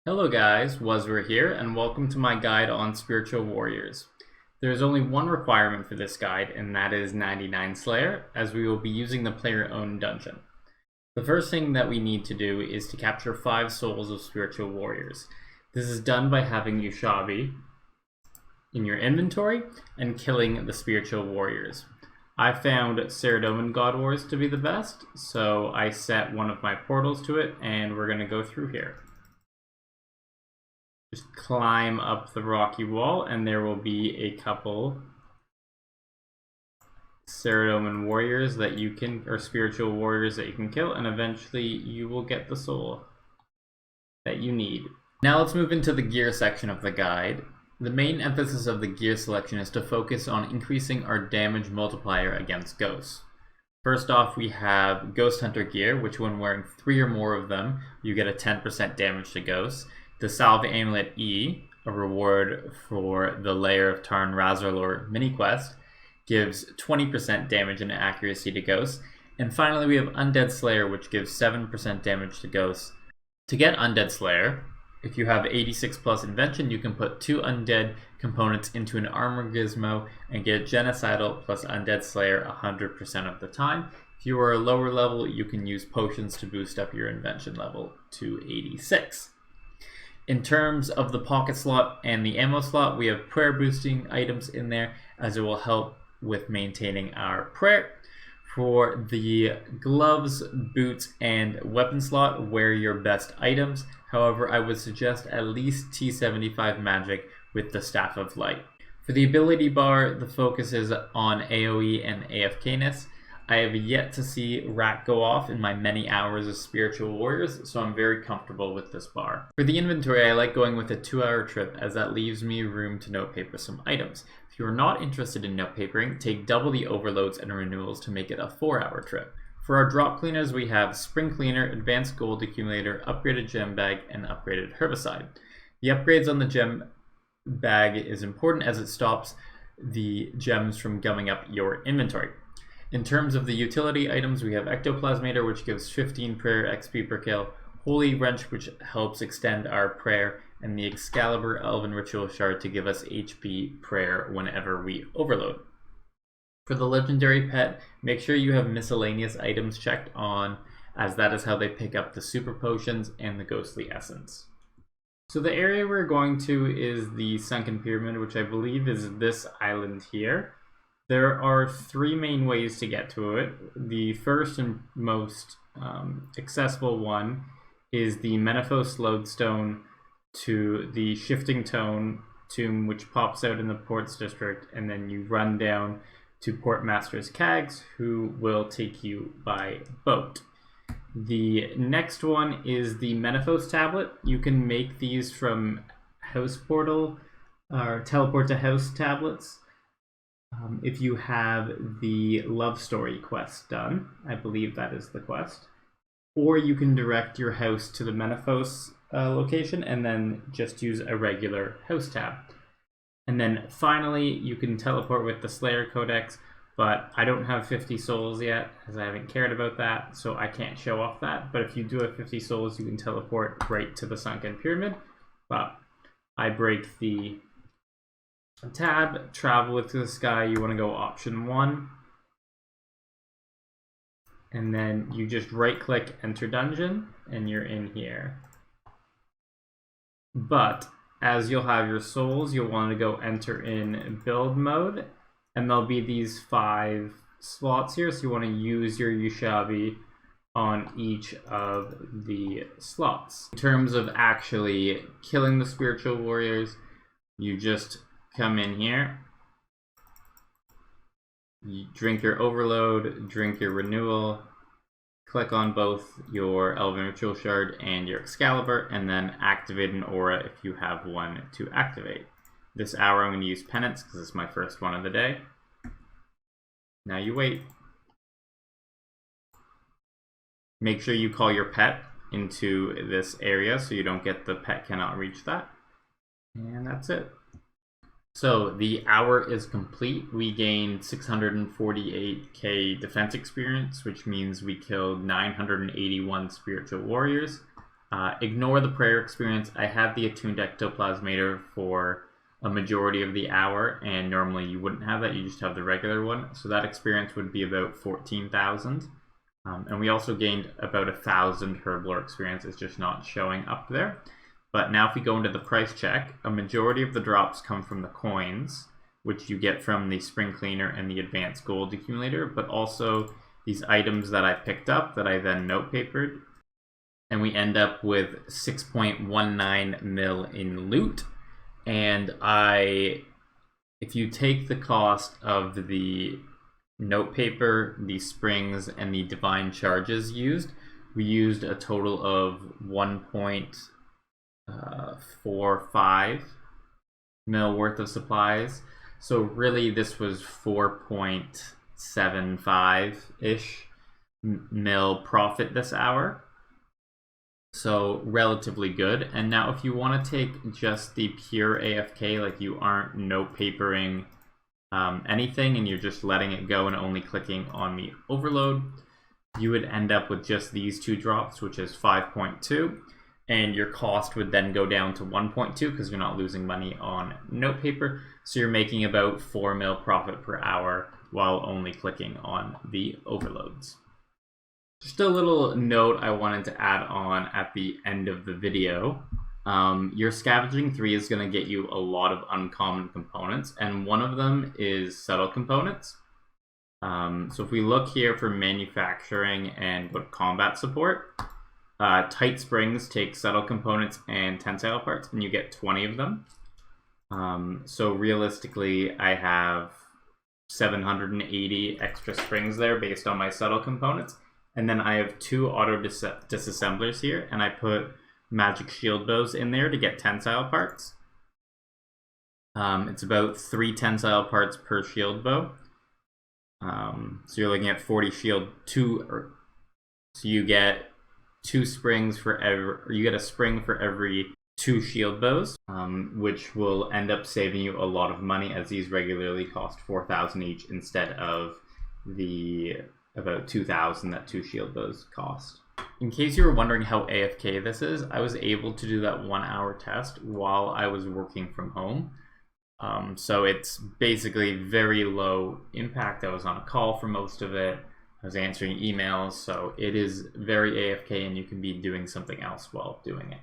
Hello guys, Wazwer here, and welcome to my guide on Spiritual Warriors. There is only one requirement for this guide, and that is 99 Slayer, as we will be using the player-owned dungeon. The first thing that we need to do is to capture 5 souls of Spiritual Warriors. This is done by having Yushabi in your inventory and killing the Spiritual Warriors. I found Saradomin God Wars to be the best, so I set one of my portals to it, and we're going to go through here. Just climb up the rocky wall, and there will be a couple Saradomin warriors that you can, or spiritual warriors that you can kill, and eventually you will get the soul that you need. Now let's move into the gear section of the guide. The main emphasis of the gear selection is to focus on increasing our damage multiplier against ghosts. First off, we have Ghost Hunter gear, which when wearing 3 or more of them, you get a 10% damage to ghosts. The Salve Amulet E, a reward for the Lair of Tarn Razorlore mini quest, gives 20% damage and accuracy to ghosts. And finally, we have Undead Slayer, which gives 7% damage to ghosts. To get Undead Slayer, if you have 86 plus Invention, you can put 2 undead components into an armor gizmo and get Genocidal plus Undead Slayer 100% of the time. If you are a lower level, you can use potions to boost up your Invention level to 86. In terms of the pocket slot and the ammo slot, we have prayer boosting items in there, as it will help with maintaining our prayer. For the gloves, boots, and weapon slot, wear your best items. However, I would suggest at least T75 magic with the Staff of Light. For the ability bar, the focus is on AoE and AFK-ness. I have yet to see Rat go off in my many hours of Spiritual Warriors, so I'm very comfortable with this bar. For the inventory, I like going with a 2-hour trip, as that leaves me room to note paper some items. If you are not interested in note papering, take double the overloads and renewals to make it a 4-hour trip. For our drop cleaners, we have Spring Cleaner, Advanced Gold Accumulator, Upgraded Gem Bag, and Upgraded Herbicide. The upgrades on the gem bag is important as it stops the gems from gumming up your inventory. In terms of the utility items, we have Ectoplasmator, which gives 15 prayer XP per kill, Holy Wrench, which helps extend our prayer, and the Excalibur Elven Ritual Shard to give us HP prayer whenever we overload. For the legendary pet, make sure you have miscellaneous items checked on, as that is how they pick up the super potions and the ghostly essence. So the area we're going to is the Sunken Pyramid, which I believe is this island here. There are 3 main ways to get to it. The first and most accessible one is the Menaphos Lodestone to the Shifting Tone tomb, which pops out in the Ports District, and then you run down to Portmaster's Cags, who will take you by boat. The next one is the Menaphos Tablet. You can make these from House Portal or Teleport to House tablets. If you have the Love Story quest done, I believe that is the quest. Or you can direct your house to the Menaphos location and then just use a regular house tab. And then finally, you can teleport with the Slayer Codex, but I don't have 50 souls yet, as I haven't cared about that, so I can't show off that. But if you do have 50 souls, you can teleport right to the Sunken Pyramid. But I break the tab, travel with the sky. You want to go option 1, and then you just right click enter dungeon and you're in here. But as you'll have your souls, you'll want to go enter in build mode, and there'll be these 5 slots here, so you want to use your Yushabi on each of the slots. In terms of actually killing the spiritual warriors, you just come in here, you drink your overload, drink your renewal, click on both your Elven Ritual Shard and your Excalibur, and then activate an aura if you have one to activate. This hour I'm going to use Penance because it's my first one of the day. Now you wait. Make sure you call your pet into this area so you don't get the pet cannot reach that. And that's it. So the hour is complete. We gained 648k defense experience, which means we killed 981 spiritual warriors. Ignore the prayer experience. I had the attuned ectoplasmator for a majority of the hour, and normally you wouldn't have that, you just have the regular one. So that experience would be about 14,000. And we also gained about 1,000 herblore experience. It's just not showing up there. But now if we go into the price check, a majority of the drops come from the coins, which you get from the spring cleaner and the advanced gold accumulator, but also these items that I picked up that I then note papered. And we end up with 6.19 mil in loot. And if you take the cost of the note paper, the springs, and the divine charges used, we used a total of 1.45 mil worth of supplies. So really this was 4.75-ish mil profit this hour. So relatively good. And now if you want to take just the pure AFK, like you aren't note papering anything and you're just letting it go and only clicking on the overload, you would end up with just these two drops, which is 5.2, and your cost would then go down to 1.2 because you're not losing money on note paper. So you're making about 4 mil profit per hour while only clicking on the overloads. Just a little note I wanted to add on at the end of the video. Your Scavenging 3 is going to get you a lot of uncommon components, and one of them is subtle components. So if we look here for manufacturing and go to combat support, tight springs take subtle components and tensile parts, and you get 20 of them. So realistically, I have 780 extra springs there based on my subtle components. And then I have 2 auto disassemblers here, and I put magic shield bows in there to get tensile parts. It's about 3 tensile parts per shield bow. So you're looking at 40 shield, so you get 2 springs for you get a spring for every 2 shield bows, which will end up saving you a lot of money, as these regularly cost 4,000 each instead of the about 2,000 that 2 shield bows cost. In case you were wondering how AFK this is, I was able to do that 1 hour test while I was working from home. So it's basically very low impact. I was on a call for most of it. I was answering emails, so it is very AFK, and you can be doing something else while doing it.